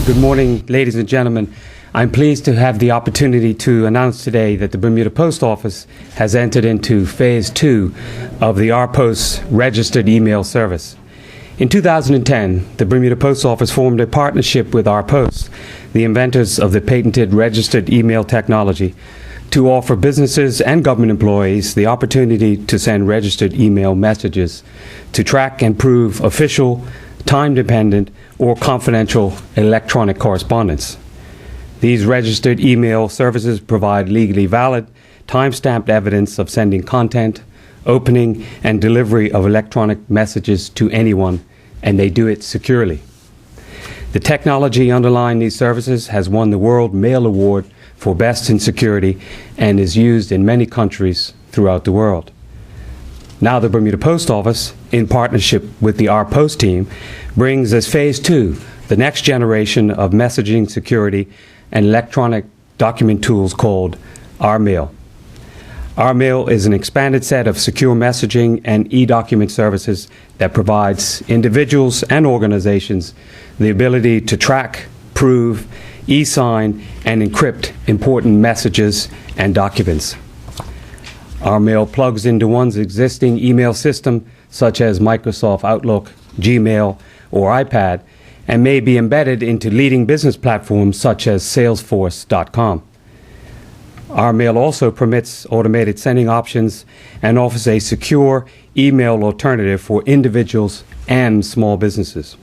Good morning, ladies and gentlemen. I'm pleased to have the opportunity to announce today that the Bermuda Post Office has entered into Phase 2 of the RPost registered email service. In 2010, the Bermuda Post Office formed a partnership with RPost, the inventors of the patented registered email technology, to offer businesses and government employees the opportunity to send registered email messages to track and prove official, time-dependent, or confidential electronic correspondence. These registered email services provide legally valid, time-stamped evidence of sending content, opening, and delivery of electronic messages to anyone, and they do it securely. The technology underlying these services has won the World Mail Award for Best in Security and is used in many countries throughout the world. Now the Bermuda Post Office, in partnership with the RPost team, brings as Phase 2 the next generation of messaging security and electronic document tools called RMail. RMail is an expanded set of secure messaging and e-document services that provides individuals and organizations the ability to track, prove, e-sign, and encrypt important messages and documents. RMail plugs into one's existing email system, such as Microsoft Outlook, Gmail, or iPad, and may be embedded into leading business platforms such as Salesforce.com. RMail also permits automated sending options and offers a secure email alternative for individuals and small businesses.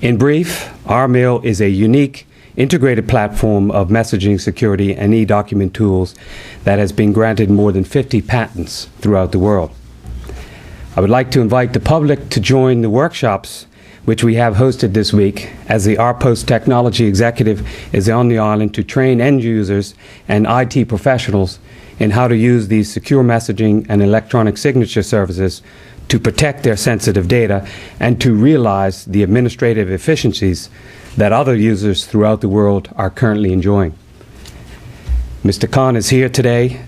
In brief, RMail is a unique, integrated platform of messaging security and e-document tools that has been granted more than 50 patents throughout the world. I would like to invite the public to join the workshops which we have hosted this week, as the RPost technology executive is on the island to train end users and IT professionals in how to use these secure messaging and electronic signature services to protect their sensitive data and to realize the administrative efficiencies that other users throughout the world are currently enjoying. Mr. Khan is here today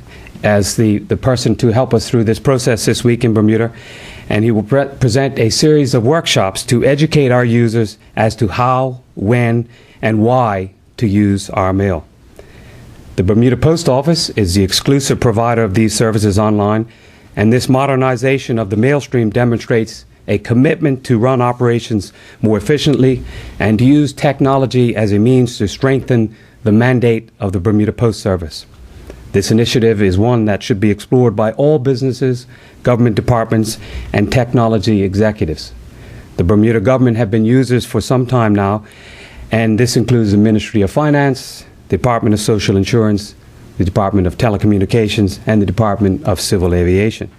as the person to help us through this process this week in Bermuda, and he will present a series of workshops to educate our users as to how, when, and why to use RMail. The Bermuda Post Office is the exclusive provider of these services online, and this modernization of the mail stream demonstrates a commitment to run operations more efficiently and to use technology as a means to strengthen the mandate of the Bermuda Post Service. This initiative is one that should be explored by all businesses, government departments, and technology executives. The Bermuda government have been users for some time now, and this includes the Ministry of Finance, the Department of Social Insurance, the Department of Telecommunications, and the Department of Civil Aviation.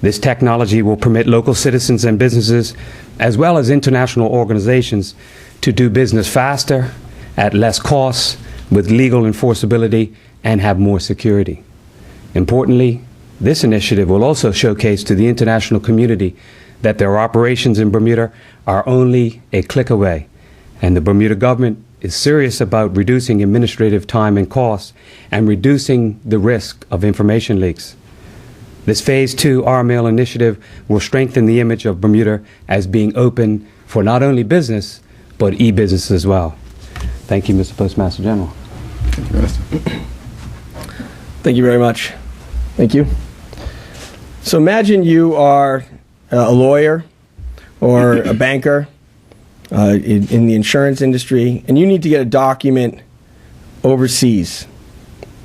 This technology will permit local citizens and businesses, as well as international organizations, to do business faster, at less costs, with legal enforceability, and have more security. Importantly, this initiative will also showcase to the international community that their operations in Bermuda are only a click away, and the Bermuda government is serious about reducing administrative time and costs and reducing the risk of information leaks. This Phase 2 RMail initiative will strengthen the image of Bermuda as being open for not only business, but e-business as well. Thank you, Mr. Postmaster General. Thank you very much. Thank you. So imagine you are a lawyer or a banker in the insurance industry, and you need to get a document overseas.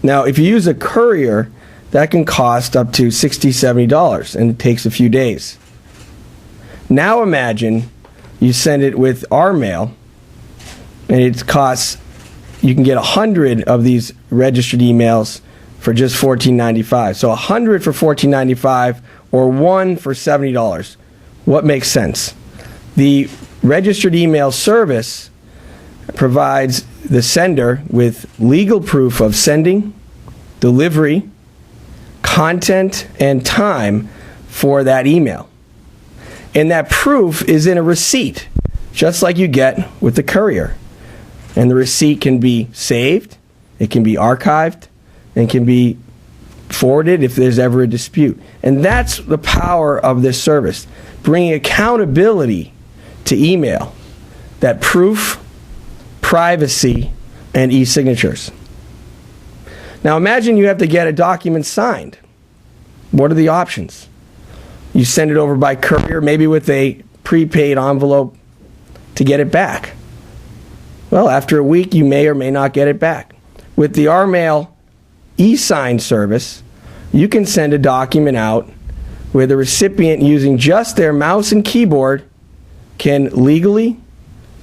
Now, if you use a courier, that can cost up to $60, $70, and it takes a few days. Now imagine you send it with RMail, and it costs, you can get 100 of these registered emails for just $14.95. So 100 for $14.95 or one for $70. What makes sense? The registered email service provides the sender with legal proof of sending, delivery, content, and time for that email. And that proof is in a receipt, just like you get with the courier. And the receipt can be saved, it can be archived, and can be forwarded if there's ever a dispute. And that's the power of this service, bringing accountability to email. That proof privacy, and e-signatures. Now imagine you have to get a document signed. What are the options? You send it over by courier, maybe with a prepaid envelope to get it back. Well, after a week, you may or may not get it back. With the RMail e-sign service, you can send a document out where the recipient, using just their mouse and keyboard, can legally,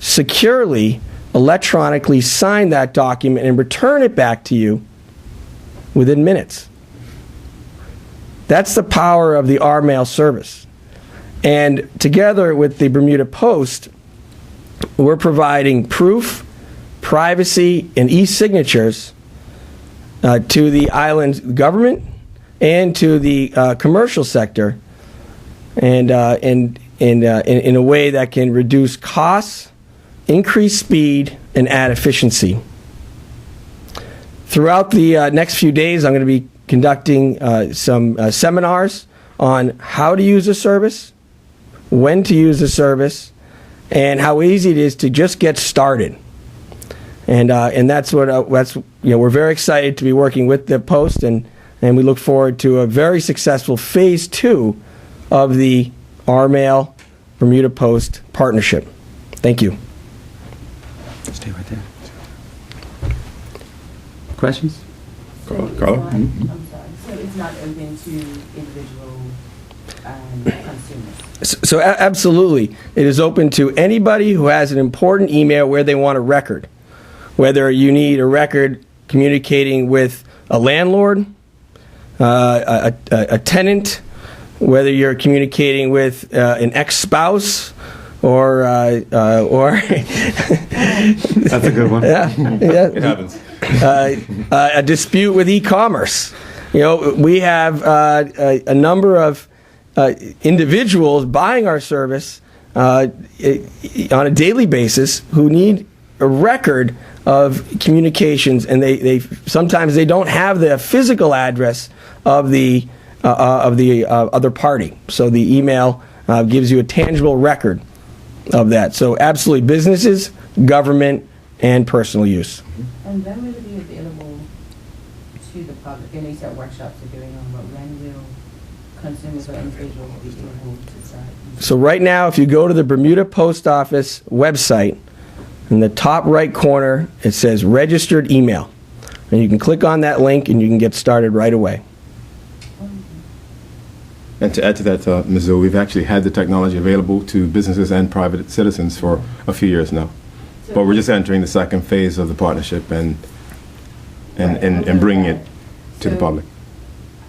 securely, electronically sign that document and return it back to you within minutes. That's the power of the RMail service. And together with the Bermuda Post, we're providing proof, privacy, and e-signatures to the island's government and to the commercial sector, and in a way that can reduce costs, increase speed, and add efficiency. Throughout the next few days, I'm going to be conducting some seminars on how to use the service, when to use the service, and how easy it is to just get started. And that's what we're very excited to be working with the Post, and we look forward to a very successful phase 2 of the RMail Bermuda Post partnership. Thank you. Stay right there. Questions? Carla? I'm sorry. So it's not open to individual consumers? So absolutely. It is open to anybody who has an important email where they want a record. Whether you need a record communicating with a landlord, a tenant, whether you're communicating with an ex-spouse, or That's a good one. yeah, It happens. A dispute with e-commerce. We have a number of individuals buying our service on a daily basis who need a record of communications, and they sometimes they don't have the physical address of the other party. So the email gives you a tangible record of that. So absolutely, businesses, government, and personal use. And when will it be available to the public? I know you said workshops are going on, but when will consumers or individuals be able to start? So right now, if you go to the Bermuda Post Office website, in the top right corner, it says registered email. And you can click on that link and you can get started right away. And to add to that, Ms. Zoe, we've actually had the technology available to businesses and private citizens for a few years now. But we're just entering the second phase of the partnership and bringing it to the public.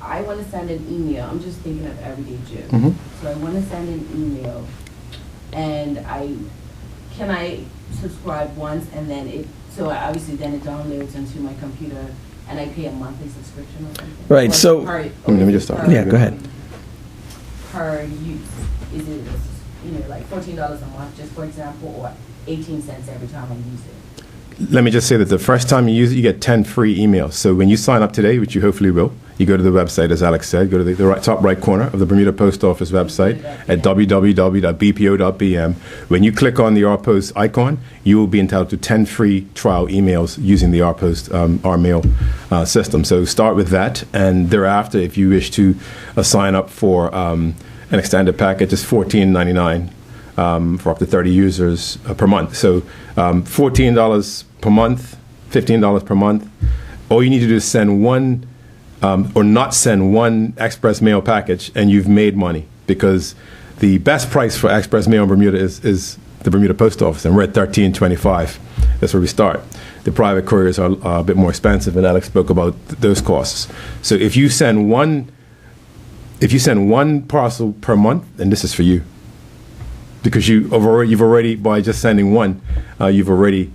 I want to send an email. I'm just thinking of everyday Joe. Mhm. So I want to send an email, and can I subscribe once and then obviously then it downloads into my computer and I pay a monthly subscription or something? Right, Or so- Let me just start. Yeah, go ahead. Per use, is it like $14 a month, just for example, or 18 cents every time I use it? Let me just say that the first time you use it, you get 10 free emails. So when you sign up today, which you hopefully will, you go to the website, as Alex said, go to the top right corner of the Bermuda Post Office website at www.bpo.bm. When you click on the RPost icon, you will be entitled to 10 free trial emails using the RPost RMail system. So start with that, and thereafter, if you wish to sign up for an extended package, it's $14.99 for up to 30 users per month. So $14 per month, $15 per month. All you need to do is send one or not send one express mail package, and you've made money, because the best price for express mail in Bermuda is the Bermuda Post Office, and we're at $13.25. That's where we start. The private couriers are a bit more expensive, and Alex spoke about those costs. So if you send one parcel per month, then this is for you, because you've already by just sending one, you've already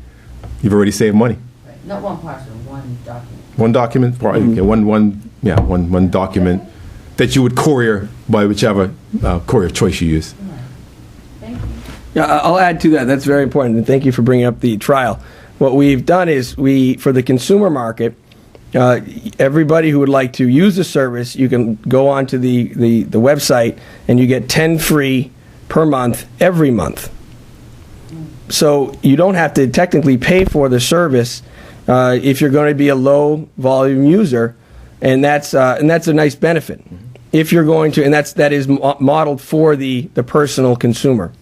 saved money. Right. Not one parcel, one document. One document, one document that you would courier by whichever courier choice you use. All right. Thank you. Yeah, I'll add to that. That's very important, and thank you for bringing up the trial. What we've done is for the consumer market, everybody who would like to use the service, you can go onto the website and you get 10 free per month every month. So you don't have to technically pay for the service if you're going to be a low volume user, and that's a nice benefit. If you're going to, and that is modeled for the personal consumer.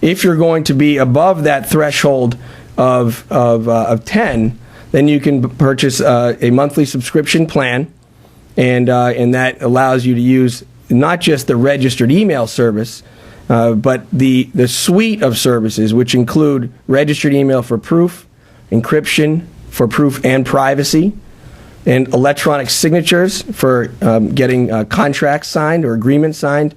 If you're going to be above that threshold of 10, then you can purchase a monthly subscription plan, and that allows you to use not just the registered email service, but the suite of services, which include registered email for proof, encryption for proof and privacy, and electronic signatures for getting contracts signed or agreements signed,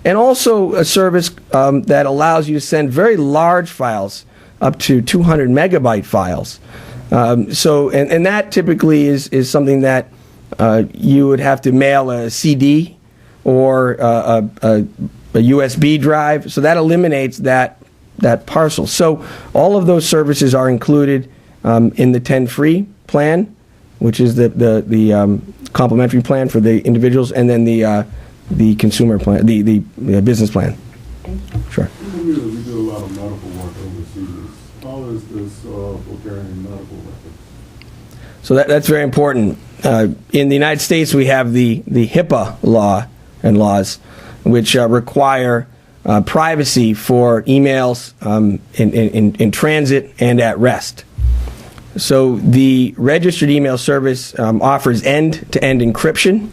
and also a service that allows you to send very large files, up to 200 megabyte files. And that typically is something that you would have to mail a CD or a USB drive, so that eliminates that parcel. So all of those services are included in the 10 free plan, which is the complimentary plan for the individuals, and then the consumer plan, the business plan. Sure. We do a lot of medical work overseas. How is this for carrying medical records? So that's very important. In the United States, we have the HIPAA law and laws, which require privacy for emails in transit and at rest. So the registered email service offers end-to-end encryption.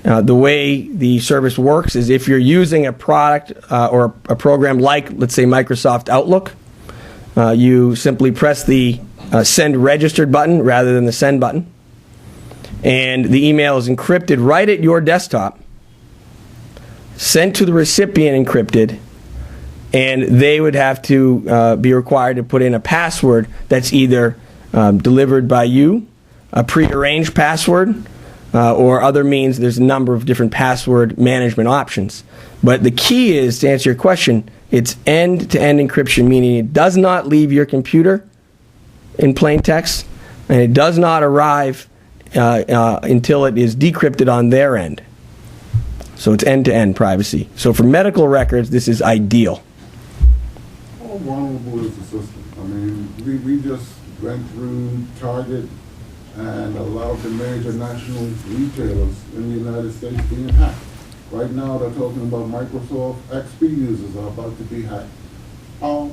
The way the service works is if you're using a product or a program like, let's say, Microsoft Outlook, you simply press the send registered button rather than the send button, and the email is encrypted right at your desktop, sent to the recipient encrypted, and they would have to be required to put in a password that's either delivered by you, a prearranged password, or other means. There's a number of different password management options. But the key is, to answer your question, it's end-to-end encryption, meaning it does not leave your computer in plain text, and it does not arrive until it is decrypted on their end. So it's end-to-end privacy. So for medical records, this is ideal. How vulnerable is the system? I mean, we just went through Target and a lot of the major national retailers in the United States being hacked. Right now, they're talking about Microsoft XP users are about to be hacked. How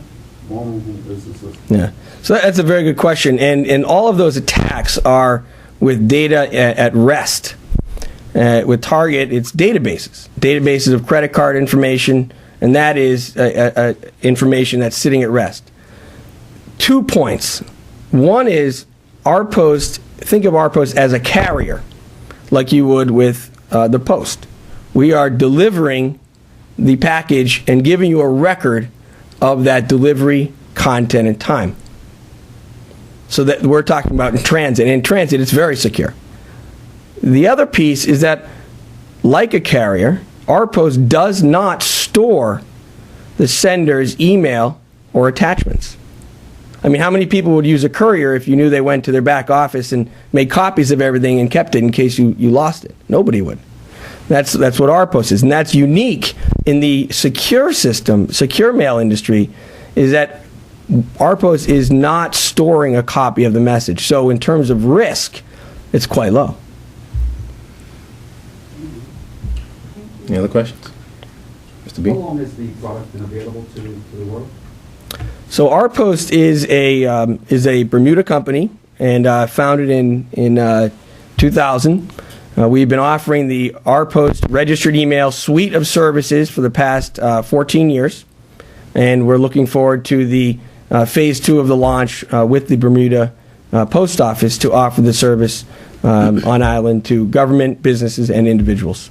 vulnerable is the system? Yeah, so that's a very good question. And all of those attacks are with data at rest. With Target, it's databases of credit card information, and that is information that's sitting at rest. 2 points. One is RPost. Think of RPost as a carrier, like you would with the Post. We are delivering the package and giving you a record of that delivery, content, and time. So that we're talking about in transit. In transit, it's very secure. The other piece is that, like a carrier, RPost does not store the sender's email or attachments. I mean, how many people would use a courier if you knew they went to their back office and made copies of everything and kept it in case you lost it? Nobody would. That's what RPost is, and that's unique in the secure system, secure mail industry, is that RPost is not storing a copy of the message. So in terms of risk, it's quite low. Any other questions? Mr. B? How long has the product been available to the world? So RPost is a Bermuda company, and founded in 2000. We've been offering the RPost registered email suite of services for the past 14 years, and we're looking forward to the phase 2 of the launch with the Bermuda Post Office to offer the service on island to government, businesses, and individuals.